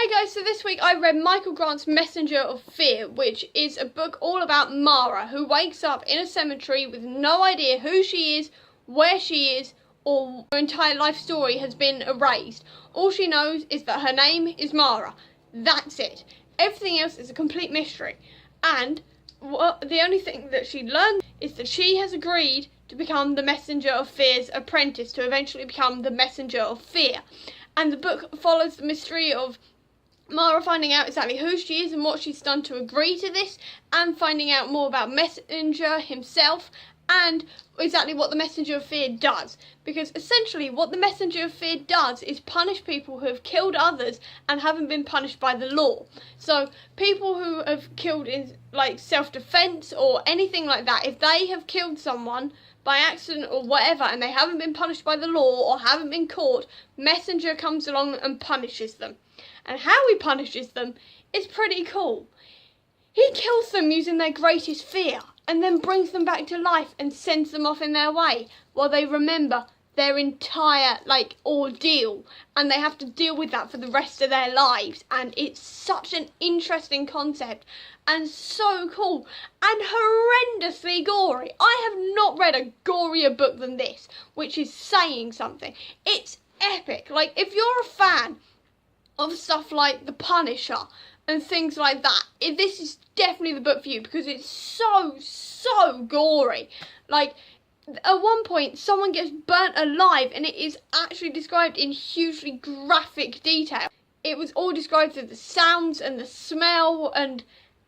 Hey guys, so this week I read Michael Grant's Messenger of Fear, which is a book all about Mara, who wakes up in a cemetery with no idea who she is, where she is, or her entire life story has been erased. All she knows is that her name is Mara. That's it. Everything else is a complete mystery. And the only thing that she learned is that she has agreed to become the Messenger of Fear's apprentice, to eventually become the Messenger of Fear. And the book follows the mystery of Mara finding out exactly who she is and what she's done to agree to this, and finding out more about Messenger himself and exactly what the Messenger of Fear does. Because essentially what the Messenger of Fear does is punish people who have killed others and haven't been punished by the law. So people who have killed in like self-defense or anything like that, if they have killed someone by accident or whatever and they haven't been punished by the law or haven't been caught, Messenger comes along and punishes them. And how he punishes them is pretty cool. He kills them using their greatest fear and then brings them back to life and sends them off in their way while they remember their entire ordeal, and they have to deal with that for the rest of their lives. And it's such an interesting concept and so cool and horrendously gory. I have not read a gorier book than this, which is saying something. It's epic. Like, if you're a fan of stuff like The Punisher and things like that, this is definitely the book for you, because it's so gory. Like, at one point someone gets burnt alive and it is actually described in hugely graphic detail. It was all described through the sounds and the smell, and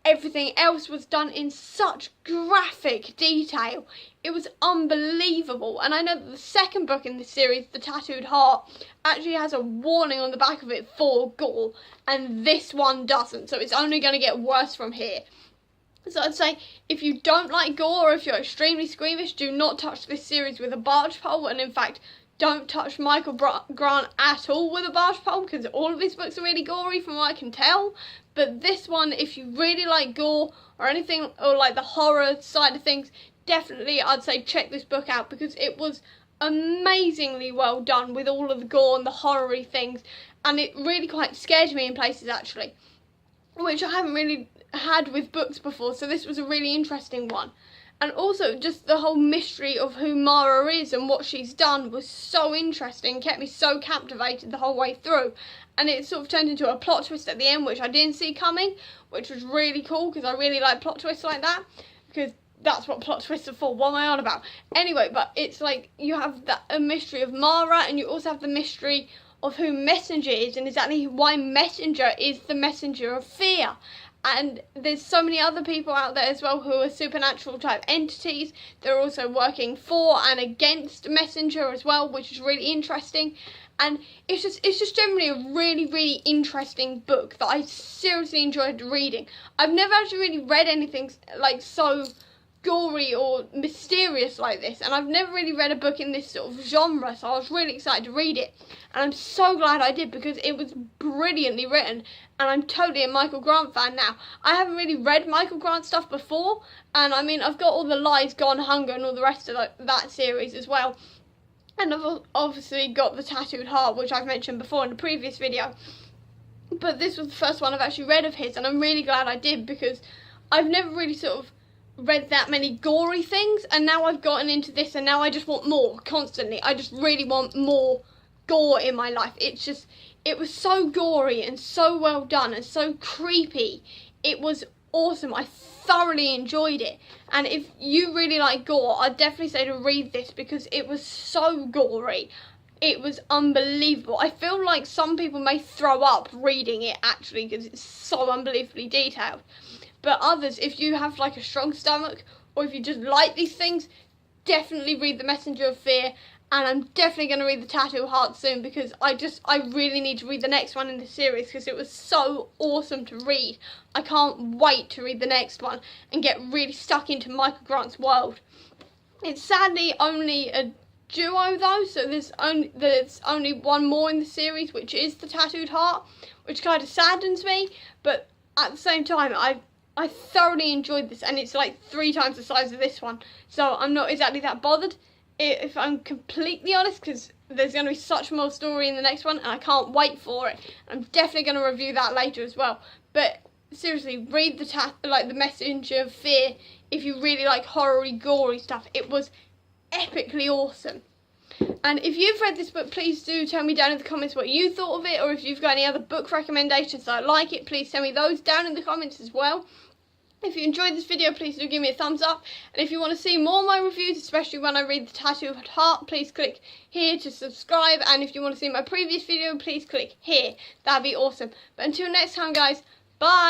everything else was done in such graphic detail. It was unbelievable. And I know that the second book in this series, The Tattooed Heart, actually has a warning on the back of it for gore, and this one doesn't, so it's only going to get worse from here. So I'd say, if you don't like gore, or if you're extremely squeamish, do not touch this series with a barge pole, and in fact, don't touch Michael Grant at all with a barge pole, because all of his books are really gory from what I can tell. But this one, if you really like gore or anything, or like the horror side of things, definitely I'd say check this book out, because it was amazingly well done with all of the gore and the horror-y things, and it really quite scared me in places actually, which I haven't really had with books before, so this was a really interesting one. And also just the whole mystery of who Mara is and what she's done was so interesting, kept me so captivated the whole way through. And it sort of turned into a plot twist at the end, which I didn't see coming, which was really cool, because I really like plot twists like that, because that's what plot twists are for. What am I on about? Anyway, but it's like you have a mystery of Mara, and you also have the mystery of who Messenger is and exactly why Messenger is the Messenger of Fear. And there's so many other people out there as well who are supernatural type entities. They're also working for and against Messenger as well, which is really interesting. And it's just generally a really interesting book that I seriously enjoyed reading. I've never actually really read anything like so gory or mysterious like this, and I've never really read a book in this sort of genre, so I was really excited to read it, and I'm so glad I did, because it was brilliantly written, and I'm totally a Michael Grant fan now. I haven't really read Michael Grant stuff before, and I mean, I've got all the Lies, Gone, Hunger and all the rest of that series as well, and I've obviously got The Tattooed Heart, which I've mentioned before in a previous video, but this was the first one I've actually read of his, and I'm really glad I did, because I've never really sort of read that many gory things, and now I've gotten into this, and now I just want more constantly. I just really want more gore in my life. It was so gory and so well done and so creepy. It was awesome. I thoroughly enjoyed it, and if you really like gore, I'd definitely say to read this, because it was so gory. It was unbelievable. I feel like some people may throw up reading it actually, because it's so unbelievably detailed. But others, if you have like a strong stomach, or if you just like these things, definitely read The Messenger of Fear. And I'm definitely going to read The Tattooed Heart soon, because I really need to read the next one in the series, because it was so awesome to read. I can't wait to read the next one and get really stuck into Michael Grant's world. It's sadly only a duo though, so there's only one more in the series, which is The Tattooed Heart, which kind of saddens me, but at the same time I thoroughly enjoyed this, and it's like 3 times the size of this one, so I'm not exactly that bothered, if I'm completely honest, because there's going to be such more story in the next one, and I can't wait for it. I'm definitely going to review that later as well. But seriously, read the Messenger of Fear if you really like horror-y, gory stuff. It was epically awesome. And if you've read this book, please do tell me down in the comments what you thought of it, or if you've got any other book recommendations that like it, please tell me those down in the comments as well. If you enjoyed this video, please do give me a thumbs up. And if you want to see more of my reviews, especially when I read The Tattoo of Heart, please click here to subscribe. And if you want to see my previous video, please click here. That'd be awesome. But until next time, guys, bye.